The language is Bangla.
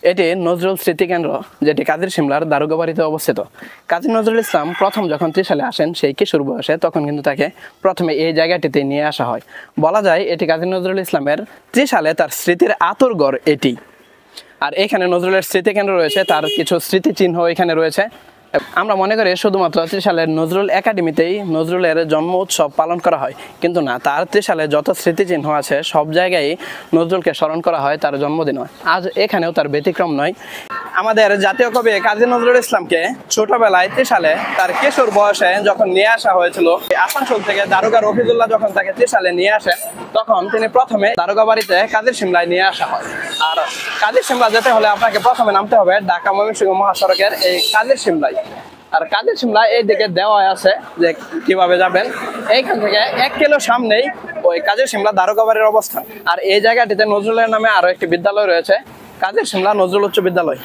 এটি নজরুল স্মৃতিকেন্দ্র, যেটি কাজী শিমলার দারোগাবাড়িতে অবস্থিত। কাজী নজরুল ইসলাম প্রথম যখন ত্রিশালে আসেন সেই কিশোর বয়সে, তখন কিন্তু তাকে প্রথমে এই জায়গাটিতে নিয়ে আসা হয়। বলা যায় এটি কাজী নজরুল ইসলামের ত্রিশালে তার স্মৃতির আঁতুড়ঘর এটি। আর এখানে নজরুলের স্মৃতিকেন্দ্র রয়েছে, তার কিছু স্মৃতিচিহ্ন এখানে রয়েছে। আমরা মনে করি শুধুমাত্র ত্রিশালের নজরুল একাডেমিতেই নজরুলের জন্ম উৎসব পালন করা হয়, কিন্তু না, তার ত্রিশালে যত স্মৃতিচিহ্ন আছে সব জায়গায় নজরুলকে স্মরণ করা হয় তার জন্মদিন হয়। আজ এখানেও তার ব্যতিক্রম নয়। আমাদের জাতীয় কবি কাজী নজরুল ইসলামকে ছোটবেলায় ত্রিশালে তার কিশোর বয়সে যখন নিয়ে আসা হয়েছিল, আসানসোল থেকে দারোগা রফিজুল্লাহ যখন তাকে ত্রিশালে নিয়ে আসেন, তখন তিনি প্রথমে দারোগাবাড়িতে কাজী শিমলায় নিয়ে আসা হয়। আর কাজী শিমলা যেতে হলে আপনাকে প্রথমে নামতে হবে ঢাকা ময়মনসিংহ মহাসড়কের এই কাজী শিমলায়। আর কাজী শিমলা এই দিকে দেওয়া আছে যে কিভাবে যাবেন। এইখান থেকে 1 কিলো সামনেই ওই কাজী শিমলা দারোগাবাড়ির অবস্থান। আর এই জায়গাটিতে নজরুলের নামে আরো একটি বিদ্যালয় রয়েছে, কাজী শিমলা নজরুল উচ্চ বিদ্যালয়।